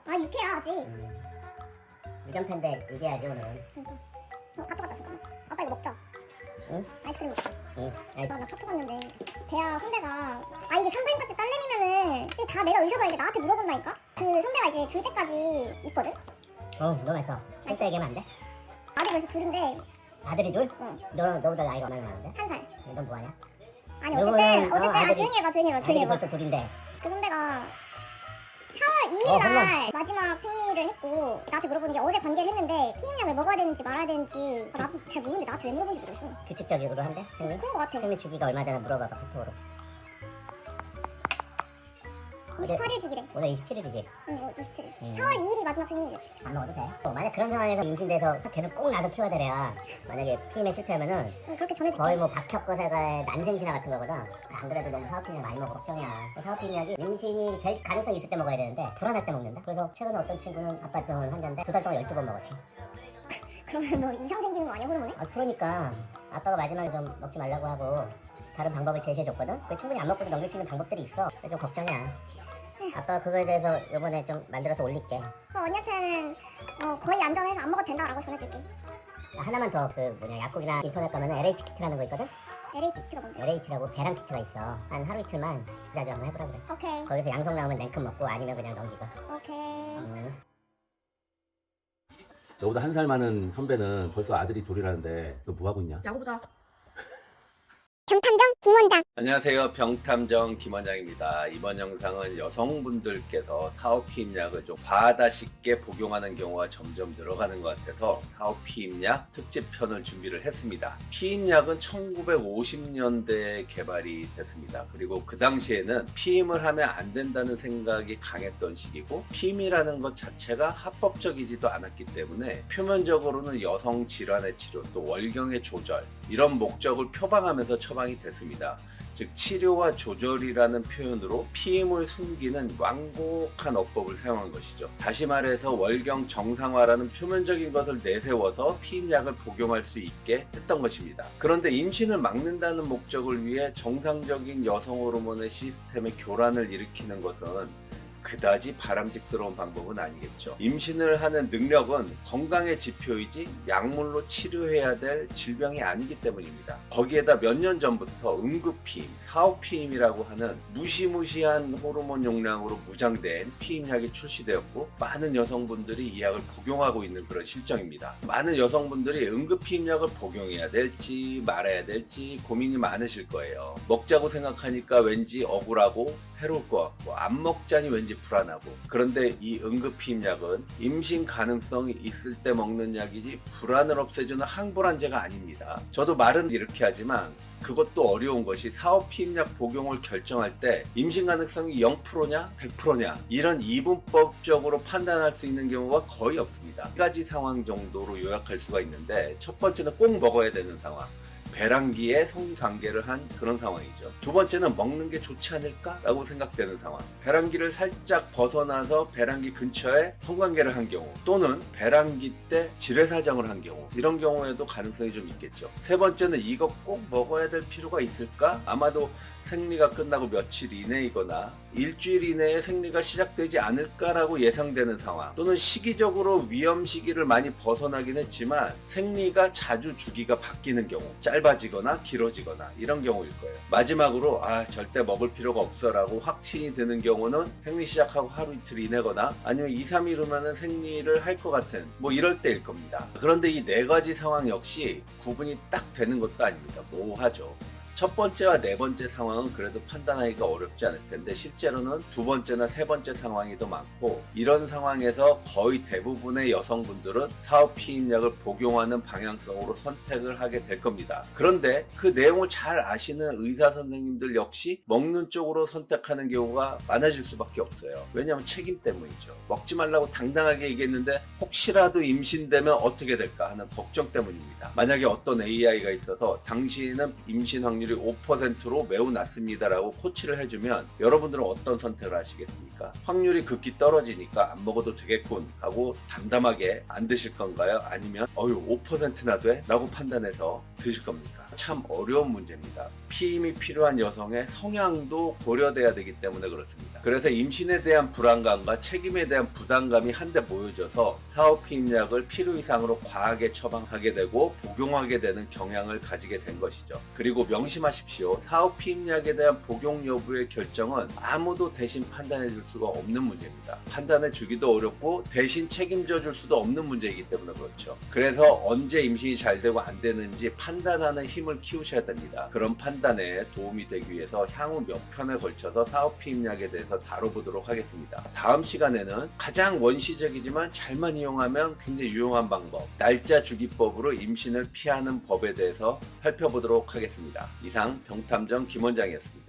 아 육회야 아직. 유전팬데 이겨야지 오늘은. 그러니까. 카톡 왔다 잠깐만. 아빠 이거 먹자. 응? 아이스크림 먹자. 응. 나 카톡 왔는데 대야 선배가 이게 산부인과집 딸내미면은 이게 다 내가 의사가 이제 나한테 물어본다니까? 그 선배가 이제 둘째까지 있거든? 너무 맛있어. 절대 얘기하면 안 돼? 아들 그래서 둘인데 아들이 둘? 응. 너보다 나이가 얼마나 많은데? 1살. 넌 뭐하냐? 아니 누구는, 어쨌든 아들이- 조용히 해봐 아들이 벌써 둘인데. 그 선배가 4월 2일 날 마지막 생리를 했고 나한테 물어보는 게 어제 관계를 했는데 피임약을 먹어야 되는지 말아야 되는지 나도 잘 모르는데 나한테 왜 물어본지 모르겠어. 규칙적으로 한대? 생리? 그런 거 같아. 생리 주기가 얼마 되나 물어봐봐 카톡으로. 28일 주기래. 오늘 27일이지? 응 27일. 4월 2일이 마지막 생리래. 안 먹어도 돼. 만약 그런 상황에서 임신돼서 걔는 꼭 나도 키워드려. 만약에 피임에 실패하면은 응, 그렇게 전해줄게. 거의 뭐 박혁거사가 난생신화 같은 거거든. 안 그래도 너무 사업피임약 많이 먹어 걱정이야. 사업피임약이 임신이 될 가능성이 있을 때 먹어야 되는데 불안할 때 먹는다. 그래서 최근에 어떤 친구는 아빠 병원 환자인데 2달 동안 12번 먹었어. 그러면 뭐 이상 생기는 거 아니야 호르몬에? 그러니까 아빠가 마지막에 좀 먹지 말라고 하고 다른 방법을 제시해줬거든. 그 충분히 안 먹고도 넘길 수 있는 방법들이 있어. 그래서 좀 걱정이야. 아빠가 그거에 대해서 이번에 좀 만들어서 올릴게. 언니한테는 거의 안전해서 안 먹어도 된다라고 전해줄게. 하나만 더 약국이나 인터넷 가면 LH 키트라는 거 있거든. LH 키트가 뭔데? LH라고 배랑 키트가 있어. 한 하루 이틀만 자주 한번 해보라 그래. 오케이. 거기서 양성 나오면 냉큼 먹고 아니면 그냥 넘기고. 오케이. 너보다 한 살 많은 선배는 벌써 아들이 둘이라는데 너 뭐하고 있냐? 야구 보자. 병탐정 김원장. 안녕하세요. 병탐정 김원장입니다. 이번 영상은 여성분들께서 사업피임약을 좀 과하다 싶게 복용하는 경우가 점점 늘어가는 것 같아서 사업피임약 특집편을 준비를 했습니다. 피임약은 1950년대에 개발이 됐습니다. 그리고 그 당시에는 피임을 하면 안 된다는 생각이 강했던 시기고 피임이라는 것 자체가 합법적이지도 않았기 때문에 표면적으로는 여성 질환의 치료 또 월경의 조절 이런 목적을 표방하면서 처방이 됐습니다. 즉 치료와 조절이라는 표현으로 피임을 숨기는 완곡한 어법을 사용한 것이죠. 다시 말해서 월경 정상화라는 표면적인 것을 내세워서 피임약을 복용할 수 있게 했던 것입니다. 그런데 임신을 막는다는 목적을 위해 정상적인 여성 호르몬의 시스템의 교란을 일으키는 것은 그다지 바람직스러운 방법은 아니겠죠. 임신을 하는 능력은 건강의 지표이지 약물로 치료해야 될 질병이 아니기 때문입니다. 거기에다 몇 년 전부터 응급피임, 사업피임이라고 하는 무시무시한 호르몬 용량으로 무장된 피임약이 출시되었고 많은 여성분들이 이 약을 복용하고 있는 그런 실정입니다. 많은 여성분들이 응급피임약을 복용해야 될지 말아야 될지 고민이 많으실 거예요. 먹자고 생각하니까 왠지 억울하고 해로울 것 같고 안 먹자니 왠지 불안하고. 그런데 이 응급피임약은 임신 가능성이 있을 때 먹는 약이지 불안을 없애주는 항불안제가 아닙니다. 저도 말은 이렇게 하지만 그것도 어려운 것이 사업피임약 복용을 결정할 때 임신 가능성이 0%냐 100%냐 이런 이분법적으로 판단할 수 있는 경우가 거의 없습니다. 한 가지 상황 정도로 요약할 수가 있는데 첫 번째는 꼭 먹어야 되는 상황. 배란기에 성관계를 한 그런 상황이죠. 두 번째는 먹는 게 좋지 않을까라고 생각되는 상황. 배란기를 살짝 벗어나서 배란기 근처에 성관계를 한 경우 또는 배란기 때 질회사정을 한 경우 이런 경우에도 가능성이 좀 있겠죠. 세 번째는 이거 꼭 먹어야 될 필요가 있을까? 아마도 생리가 끝나고 며칠 이내이거나 일주일 이내에 생리가 시작되지 않을까라고 예상되는 상황 또는 시기적으로 위험 시기를 많이 벗어나긴 했지만 생리가 자주 주기가 바뀌는 경우 짧아지거나 길어지거나 이런 경우일 거예요. 마지막으로 절대 먹을 필요가 없어 라고 확신이 드는 경우는 생리 시작하고 하루 이틀 이내거나 아니면 2, 3일 후면은 생리를 할 것 같은 뭐 이럴 때일 겁니다. 그런데 이 네 가지 상황 역시 구분이 딱 되는 것도 아닙니다. 모호하죠. 첫 번째와 네 번째 상황은 그래도 판단하기가 어렵지 않을 텐데 실제로는 두 번째나 세 번째 상황이 더 많고 이런 상황에서 거의 대부분의 여성분들은 사업피임약을 복용하는 방향성으로 선택을 하게 될 겁니다. 그런데 그 내용을 잘 아시는 의사 선생님들 역시 먹는 쪽으로 선택하는 경우가 많아질 수밖에 없어요. 왜냐하면 책임 때문이죠. 먹지 말라고 당당하게 얘기했는데 혹시라도 임신되면 어떻게 될까 하는 걱정 때문입니다. 만약에 어떤 AI가 있어서 당신은 임신 확률 5%로 매우 낮습니다라고 코치를 해주면 여러분들은 어떤 선택을 하시겠습니까? 확률이 극히 떨어지니까 안 먹어도 되겠군 하고 담담하게 안 드실 건가요? 아니면 5%나 돼? 라고 판단해서 드실 겁니까? 참 어려운 문제입니다. 피임이 필요한 여성의 성향도 고려돼야 되기 때문에 그렇습니다. 그래서 임신에 대한 불안감과 책임에 대한 부담감이 한데 모여져서 사후피임약을 필요 이상으로 과하게 처방하게 되고 복용하게 되는 경향을 가지게 된 것이죠. 그리고 명심하십시오. 사후피임약에 대한 복용 여부의 결정은 아무도 대신 판단해 줄 수가 없는 문제입니다. 판단해 주기도 어렵고 대신 책임져 줄 수도 없는 문제이기 때문에 그렇죠. 그래서 언제 임신이 잘 되고 안 되는지 판단하는 힘을 키우셔야 됩니다. 그런 판단에 도움이 되기 위해서 향후 몇 편에 걸쳐서 사후피임약에 대해서 다뤄보도록 하겠습니다. 다음 시간에는 가장 원시적이지만 잘만 이용하면 굉장히 유용한 방법, 날짜 주기법으로 임신을 피하는 법에 대해서 살펴보도록 하겠습니다. 이상 병탐정 김원장이었습니다.